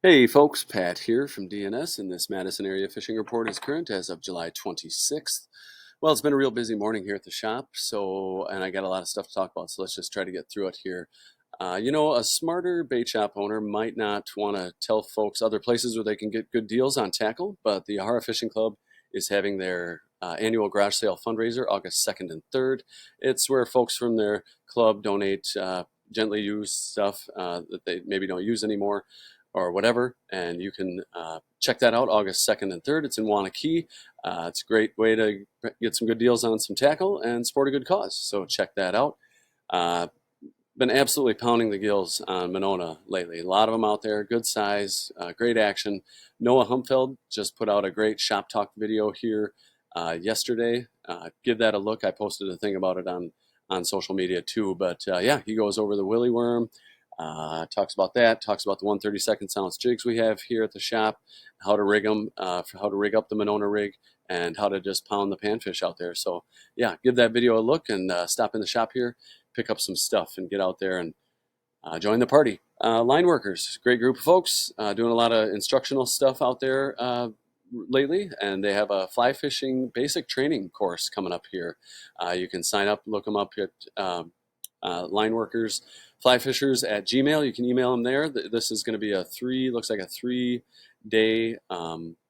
Hey folks, Pat here from DNS, and this Madison area fishing report is current as of July 26th. Well, it's been a real busy morning here at the shop, and I got a lot of stuff to talk about, so let's just try to get through it here. A smarter bait shop owner might not want to tell folks other places where they can get good deals on tackle, but the Yahara Fishing Club is having their annual garage sale fundraiser August 2nd and 3rd. It's where folks from their club donate gently used stuff that they maybe don't use anymore or whatever, and you can check that out August 2nd and 3rd. It's in Wanakee. It's a great way to get some good deals on some tackle and support a good cause, so check that out. Been absolutely pounding the gills on Monona lately. A lot of them out there, good size, great action. Noah Humpfeld just put out a great shop talk video here yesterday. Give that a look. I posted a thing about it on social media too. But yeah, he goes over the willy worm, talks about that, talks about the 1/32 ounce jigs we have here at the shop, how to rig them, how to rig up the Monona rig, and how to just pound the panfish out there. So yeah, give that video a look and stop in the shop here, pick up some stuff, and get out there and join the party. Line workers, great group of folks doing a lot of instructional stuff out there lately, and they have a fly fishing basic training course coming up here. You can sign up, look them up at line workers, fly fishers at Gmail. You can email them there. This is going to be looks like a 3-day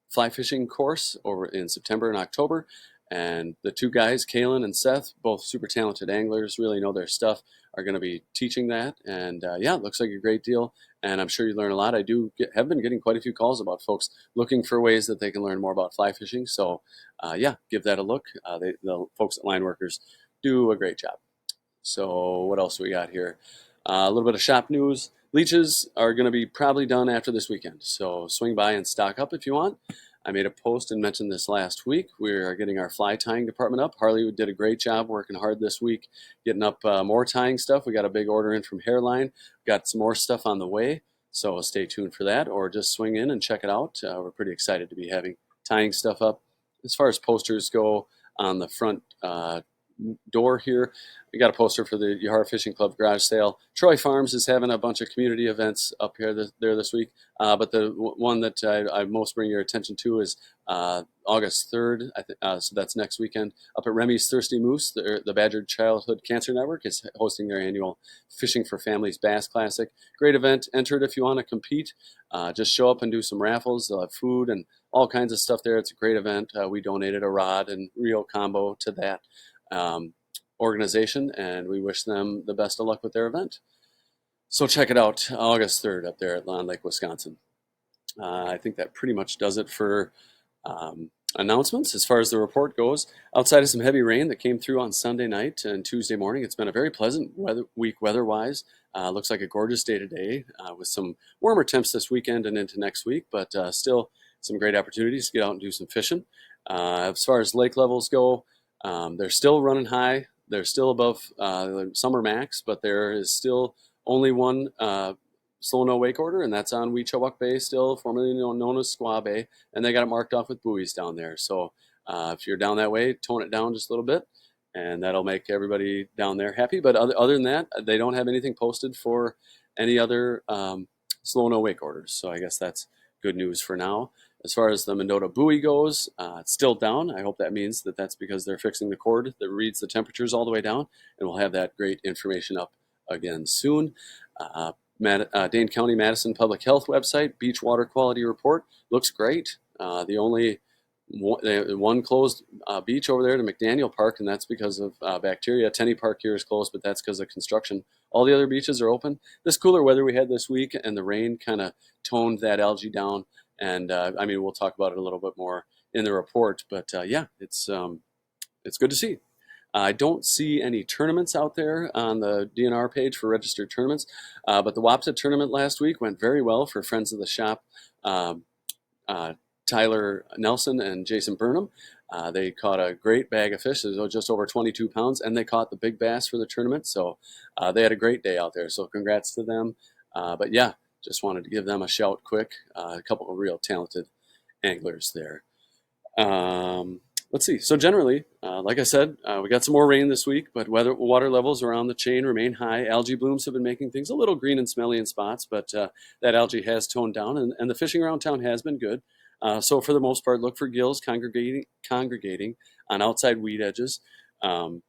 fly fishing course over in September and October. And the two guys, Kalen and Seth, both super talented anglers, really know their stuff, are going to be teaching that. And yeah, it looks like a great deal. And I'm sure you learn a lot. Have been getting quite a few calls about folks looking for ways that they can learn more about fly fishing. So yeah, give that a look. The folks at Line Workers do a great job. So what else do we got here? A little bit of shop news. Leeches are going to be probably done after this weekend. So swing by and stock up if you want. I made a post and mentioned this last week. We are getting our fly tying department up. Harley did a great job working hard this week, getting up more tying stuff. We got a big order in from Hairline. Got some more stuff on the way, so stay tuned for that, or just swing in and check it out. We're pretty excited to be having tying stuff up. As far as posters go, on the front door here, we got a poster for the Yahara Fishing Club garage sale. Troy Farms is having a bunch of community events up here there this week, but the one that I most bring your attention to is August 3rd, so that's next weekend, up at Remy's Thirsty Moose. The Badger Childhood Cancer Network is hosting their annual Fishing for Families Bass Classic. Great event. Enter it if you want to compete. Just show up and do some raffles. They'll have food and all kinds of stuff there. It's a great event. We donated a rod and reel combo to that organization, and we wish them the best of luck with their event. So check it out, August 3rd up there at Long Lake, Wisconsin. I think that pretty much does it for announcements. As far as the report goes, outside of some heavy rain that came through on Sunday night and Tuesday morning, it's been a very pleasant week weather-wise. Looks like a gorgeous day today with some warmer temps this weekend and into next week, but still some great opportunities to get out and do some fishing. As far as lake levels go, they're still running high. They're still above the summer max, but there is still only one slow no wake order, and that's on Weechawak Bay still, formerly known as Squaw Bay, and they got it marked off with buoys down there. So if you're down that way, tone it down just a little bit, and that'll make everybody down there happy. But other than that, they don't have anything posted for any other slow no wake orders. So I guess that's good news for now. As far as the Mendota buoy goes, it's still down. I hope that means that that's because they're fixing the cord that reads the temperatures all the way down, and we'll have that great information up again soon. Dane County Madison Public Health website, beach water quality report, looks great. The only one closed beach over there to McDaniel Park, and that's because of bacteria. Tenney Park here is closed, but that's because of construction. All the other beaches are open. This cooler weather we had this week and the rain kind of toned that algae down. And we'll talk about it a little bit more in the report, but yeah, it's good to see. I don't see any tournaments out there on the DNR page for registered tournaments, but the Wapta tournament last week went very well for friends of the shop, Tyler Nelson and Jason Burnham. They caught a great bag of fish. It was just over 22 pounds, and they caught the big bass for the tournament, so they had a great day out there, so congrats to them. But yeah, just wanted to give them a shout quick. A couple of real talented anglers there. Let's Let's see. So generally, like I said, we got some more rain this week, but water levels around the chain remain high. Algae blooms have been making things a little green and smelly in spots, but that algae has toned down, and the fishing around town has been good. So for the most part, look for gills congregating on outside weed edges. Um,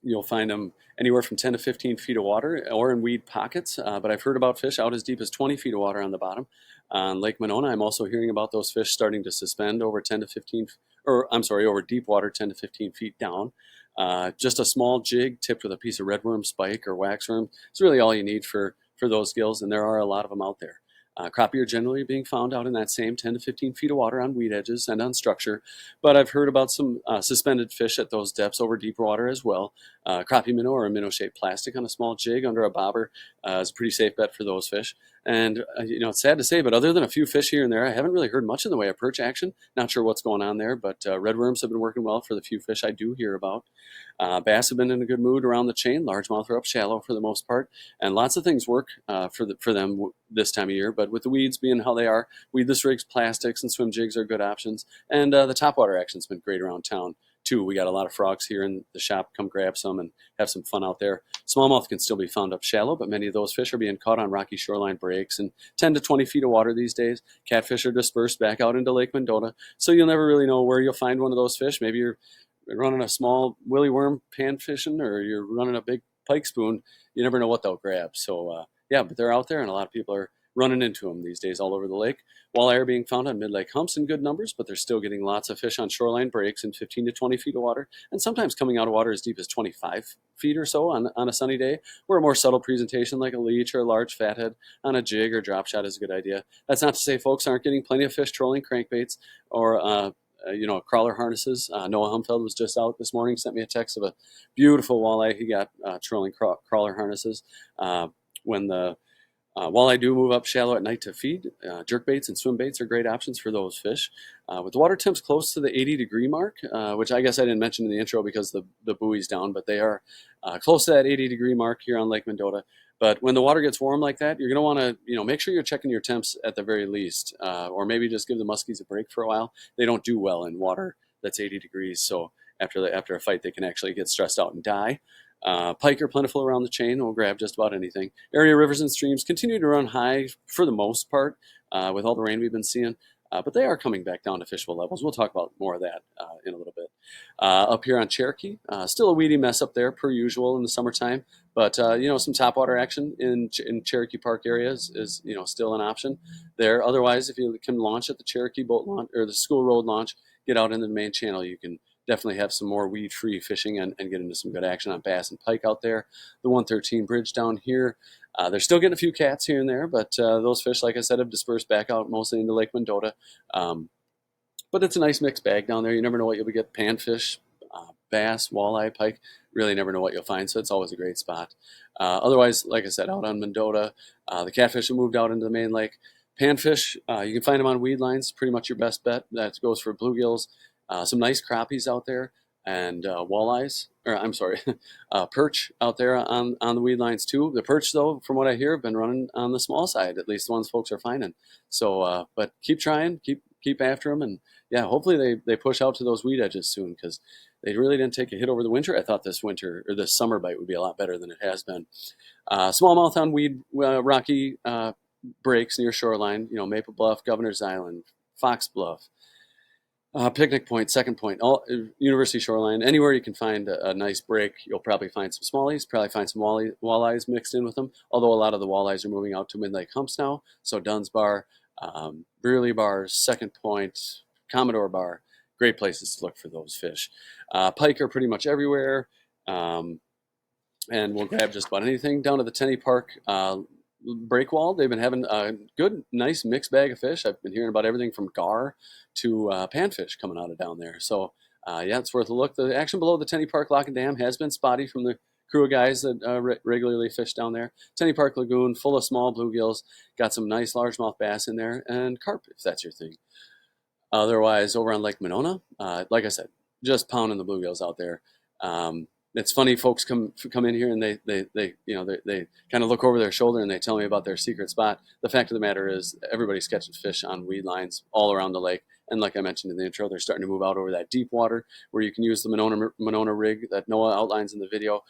You'll find them anywhere from 10 to 15 feet of water or in weed pockets. But I've heard about fish out as deep as 20 feet of water on the bottom. On Lake Monona, I'm also hearing about those fish starting to suspend over 10 to 15, or I'm sorry, over deep water 10 to 15 feet down. Just a small jig tipped with a piece of redworm spike or waxworm is really all you need for those gills, and there are a lot of them out there. Crappie are generally being found out in that same 10 to 15 feet of water on weed edges and on structure, but I've heard about some suspended fish at those depths over deep water as well. Crappie minnow or a minnow-shaped plastic on a small jig under a bobber is a pretty safe bet for those fish. And it's sad to say, but other than a few fish here and there, I haven't really heard much in the way of perch action. Not sure what's going on there, but redworms have been working well for the few fish I do hear about. Bass have been in a good mood around the chain. Largemouth are up shallow for the most part, and lots of things work for them this time of year. But with the weeds being how they are, weedless rigs, plastics, and swim jigs are good options. And the topwater action's been great around town too. We got a lot of frogs here in the shop. Come grab some and have some fun out there. Smallmouth can still be found up shallow, but many of those fish are being caught on rocky shoreline breaks and 10 to 20 feet of water these days. Catfish are dispersed back out into Lake Monona, so you'll never really know where you'll find one of those fish. Maybe you're running a small willy worm pan fishing, or you're running a big pike spoon. You never know what they'll grab. So yeah, but they're out there, and a lot of people are running into them these days all over the lake. Walleye are being found on mid-lake humps in good numbers, but they're still getting lots of fish on shoreline breaks in 15 to 20 feet of water, and sometimes coming out of water as deep as 25 feet or so on a sunny day, where a more subtle presentation like a leech or a large fathead on a jig or drop shot is a good idea. That's not to say folks aren't getting plenty of fish trolling crankbaits or crawler harnesses. Noah Humfeld was just out this morning, sent me a text of a beautiful walleye he got trolling crawler harnesses. When the walleye do move up shallow at night to feed, jerk baits and swim baits are great options for those fish. With the water temps close to the 80-degree mark, which I guess I didn't mention in the intro because the buoy's down, but they are close to that 80-degree mark here on Lake Mendota. But when the water gets warm like that, you're going to want to, make sure you're checking your temps at the very least, or maybe just give the muskies a break for a while. They don't do well in water that's 80 degrees, so after a fight, they can actually get stressed out and die. Pike are plentiful around the chain. We'll grab just about anything. Area rivers and streams continue to run high for the most part with all the rain we've been seeing. But they are coming back down to fishable levels. We'll talk about more of that in a little bit. Up here on Cherokee, still a weedy mess up there per usual in the summertime. But some topwater action in Cherokee Park areas is still an option there. Otherwise, if you can launch at the Cherokee boat launch or the school road launch, get out into the main channel. You can definitely have some more weed-free fishing and get into some good action on bass and pike out there. The 113 bridge down here, they're still getting a few cats here and there, but those fish, like I said, have dispersed back out mostly into Lake Mendota. But it's a nice mixed bag down there. You never know what you'll get. Panfish, bass, walleye, pike. Really never know what you'll find, so it's always a great spot. Otherwise, like I said, out on Mendota, the catfish have moved out into the main lake. Panfish, you can find them on weed lines, pretty much your best bet. That goes for bluegills. Some nice crappies out there, and walleyes, or I'm sorry, perch out there on the weed lines too. The perch, though, from what I hear, have been running on the small side, at least the ones folks are finding. So, but keep trying, keep after them, and yeah, hopefully they push out to those weed edges soon, because they really didn't take a hit over the winter. I thought this winter or this summer bite would be a lot better than it has been. Smallmouth on weed, rocky breaks near shoreline. Maple Bluff, Governor's Island, Fox Bluff. Picnic Point, Second Point, all University Shoreline, anywhere you can find a nice break, you'll probably find some smallies, probably find some walleyes mixed in with them, although a lot of the walleyes are moving out to mid-lake humps now, so Dunn's Bar, Brearley Bar, Second Point, Commodore Bar, great places to look for those fish. Pike are pretty much everywhere, and we'll grab just about anything. Down to the Tenney Park breakwall, they've been having a good, nice mixed bag of fish. I've been hearing about everything from gar to panfish coming out of down there. So yeah, it's worth a look. The action below the Tenney Park Lock and Dam has been spotty from the crew of guys that regularly fish down there. Tenney Park Lagoon, full of small bluegills, got some nice largemouth bass in there, and carp, if that's your thing. Otherwise, over on Lake Monona, like I said, just pounding the bluegills out there. It's funny, folks come in here and they kind of look over their shoulder and they tell me about their secret spot. The fact of the matter is, everybody's catching fish on weed lines all around the lake, And like I mentioned in the intro, they're starting to move out over that deep water where you can use the Monona rig that Noah outlines in the video.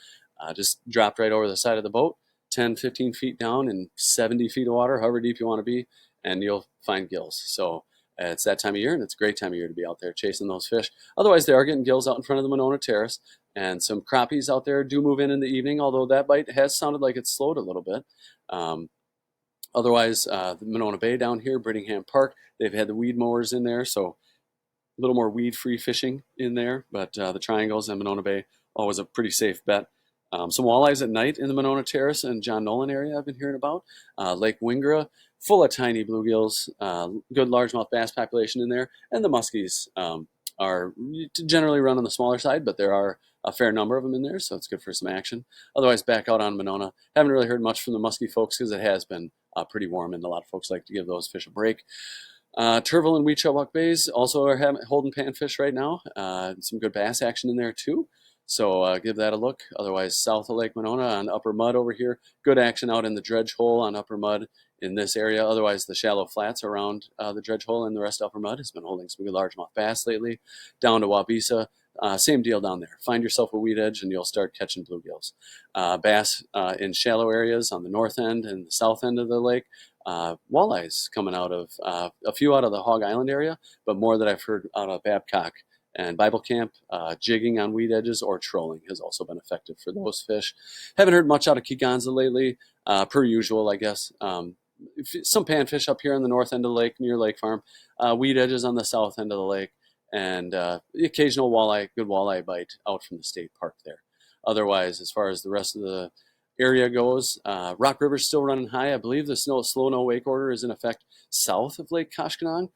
Just dropped right over the side of the boat, 10, 15 feet down in 70 feet of water, however deep you want to be, and you'll find gills. So it's that time of year, and it's a great time of year to be out there chasing those fish. Otherwise, they are getting gills out in front of the Monona Terrace, and some crappies out there do move in the evening, although that bite has sounded like it's slowed a little bit. Otherwise, the Monona Bay down here, Brittingham Park, they've had the weed mowers in there, so a little more weed-free fishing in there, but the triangles and Monona Bay, always a pretty safe bet. Some walleyes at night in the Monona Terrace and John Nolan area I've been hearing about. Lake Wingra, full of tiny bluegills, good largemouth bass population in there, and the muskies are generally run on the smaller side, but there are a fair number of them in there, so it's good for some action. Otherwise, back out on Monona, haven't really heard much from the muskie folks because it has been pretty warm, and a lot of folks like to give those fish a break. Turville and Weechawbuck Bays also are holding panfish right now. Some good bass action in there too. So give that a look. Otherwise, south of Lake Monona on Upper Mud over here, good action out in the dredge hole on Upper Mud in this area. Otherwise, the shallow flats around the dredge hole and the rest of Upper Mud has been holding some good largemouth bass lately. Down to Wabisa, same deal down there. Find yourself a weed edge and you'll start catching bluegills. Bass in shallow areas on the north end and the south end of the lake. Walleyes coming out of a few out of the Hog Island area, but more that I've heard out of Babcock and Bible Camp. Jigging on weed edges or trolling has also been effective for those fish. Haven't heard much out of Kegonsa lately, per usual, I guess. Some panfish up here on the north end of the lake near Lake Farm, weed edges on the south end of the lake, and the occasional good walleye bite out from the state park there. Otherwise, as far as the rest of the area goes, Rock River's still running high. I believe the slow no wake order is in effect south of Lake Koshkonong,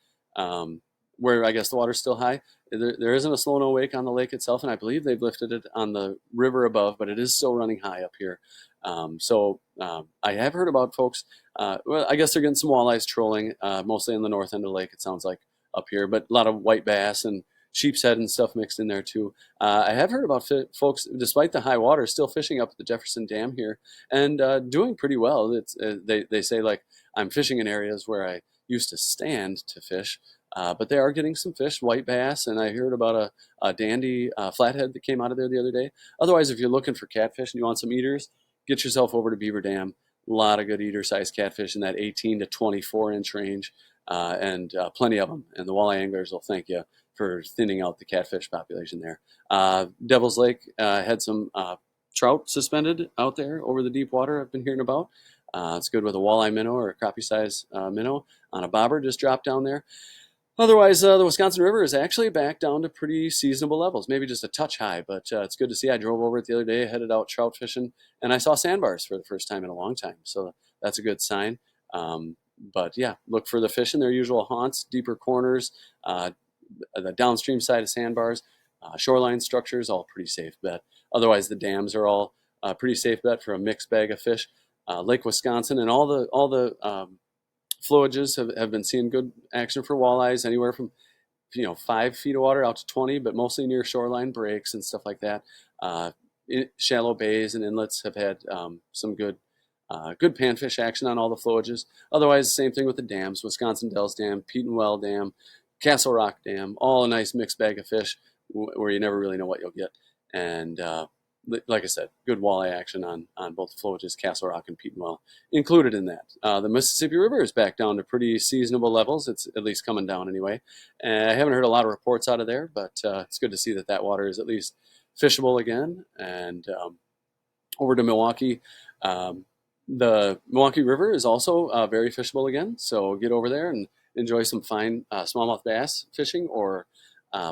where I guess the water's still high. There isn't a slow no wake on the lake itself, and I believe they've lifted it on the river above, but it is still running high up here. I have heard about folks, well, I guess they're getting some walleyes trolling, mostly in the north end of the lake, it sounds like, up here, but a lot of white bass and sheep's head and stuff mixed in there too. I have heard about folks, despite the high water, still fishing up at the Jefferson Dam here and doing pretty well. It's they say, like, I'm fishing in areas where I used to stand to fish, but they are getting some fish, white bass, and I heard about a dandy flathead that came out of there the other day. Otherwise, if you're looking for catfish and you want some eaters, get yourself over to Beaver Dam. A lot of good eater-sized catfish in that 18 to 24-inch range, and plenty of them. And the walleye anglers will thank you for thinning out the catfish population there. Devil's Lake had some trout suspended out there over the deep water I've been hearing about. It's good with a walleye minnow or a crappie-size minnow on a bobber just dropped down there. Otherwise, the Wisconsin River is actually back down to pretty seasonable levels, maybe just a touch high, but it's good to see. I drove over it the other day, headed out trout fishing, and I saw sandbars for the first time in a long time, so that's a good sign. But yeah, look for the fish in their usual haunts, deeper corners, the downstream side of sandbars, shoreline structures, all pretty safe bet. Otherwise, the dams are all pretty safe bet for a mixed bag of fish. Lake Wisconsin and all the flowages have been seeing good action for walleyes, anywhere from 5 feet of water out to 20, but mostly near shoreline breaks and stuff like that. Shallow bays and inlets have had some good panfish action on all the flowages. Otherwise, same thing with the dams: Wisconsin Dells Dam, Petenwell Dam, Castle Rock Dam, all a nice mixed bag of fish where you never really know what you'll get. And like I said, good walleye action on both flowages, Castle Rock and Petenwell included in that. The Mississippi River is back down to pretty seasonable levels. It's at least coming down anyway. And I haven't heard a lot of reports out of there, but it's good to see that water is at least fishable again. And over to Milwaukee, the Milwaukee River is also very fishable again. So get over there and enjoy some fine smallmouth bass fishing or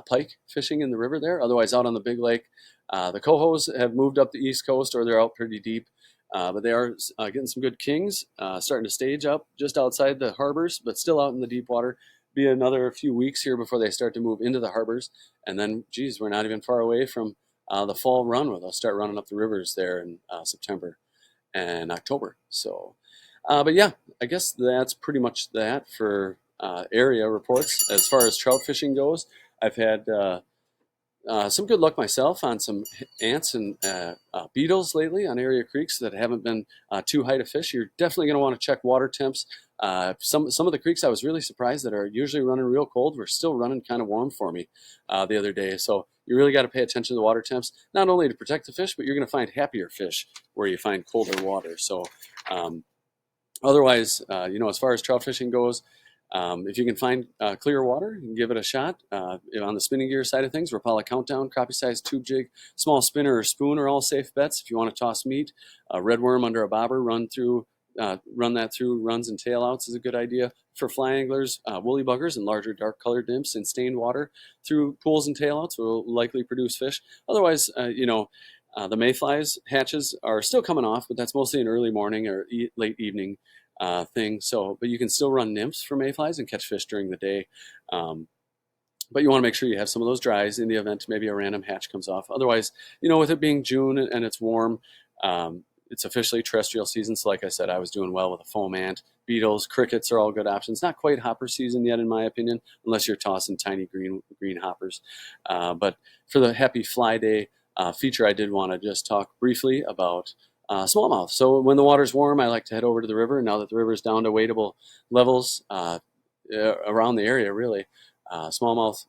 pike fishing in the river there. Otherwise, out on the big lake, the cohos have moved up the east coast, or they're out pretty deep, but they are getting some good kings, starting to stage up just outside the harbors, but still out in the deep water. Be another few weeks here before they start to move into the harbors, and then, geez, we're not even far away from the fall run where they'll start running up the rivers there in September and October. So, but yeah, I guess that's pretty much that for area reports. As far as trout fishing goes, I've had some good luck myself on some ants and beetles lately on area creeks that haven't been too high to fish. You're definitely going to want to check water temps. Some of the creeks I was really surprised that are usually running real cold were still running kind of warm for me the other day. So you really got to pay attention to the water temps, not only to protect the fish, but you're going to find happier fish where you find colder water. So um, otherwise, as far as trout fishing goes, if you can find clear water, you can give it a shot. On the spinning gear side of things, Rapala Countdown, crappie size tube jig, small spinner or spoon are all safe bets. If you want to toss meat, red worm under a bobber, run that through runs and tail outs is a good idea. For fly anglers, woolly buggers and larger dark colored nymphs in stained water through pools and tail outs will likely produce fish. Otherwise, the mayflies hatches are still coming off, but that's mostly an early morning or late evening thing. So, but you can still run nymphs for mayflies and catch fish during the day. Um, but you want to make sure you have some of those dries in the event maybe a random hatch comes off. Otherwise, with it being June and it's warm, it's officially terrestrial season. So like I said, I was doing well with a foam ant. Beetles, crickets are all good options. Not quite hopper season yet, in my opinion, unless you're tossing tiny green hoppers. But for the happy fly day feature, I did want to just talk briefly about smallmouth. So when the water's warm, I like to head over to the river. Now that the river's down to wadable levels around the area, really, smallmouth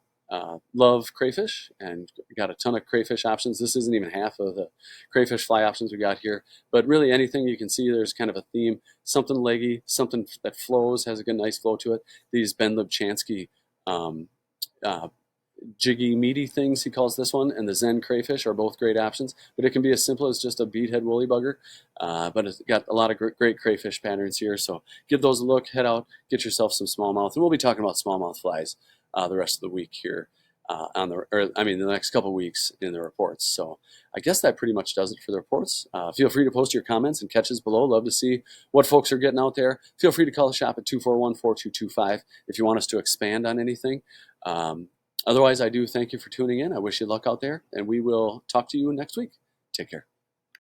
love crayfish and got a ton of crayfish options. This isn't even half of the crayfish fly options we got here, but really anything you can see, there's kind of a theme, something leggy, something that flows, has a good nice flow to it. These Ben Lubchansky um, uh, jiggy meaty things, he calls this one, and the Zen crayfish are both great options, but it can be as simple as just a beadhead woolly bugger. But it's got a lot of great crayfish patterns here, so give those a look. Head out, get yourself some smallmouth, and we'll be talking about smallmouth flies the rest of the week here the next couple weeks in the reports. So I guess that pretty much does it for the reports. Feel free to post your comments and catches below. Love to see what folks are getting out there. Feel free to call the shop at 241-4225 if you want us to expand on anything. Otherwise, I do thank you for tuning in. I wish you luck out there, and we will talk to you next week. Take care.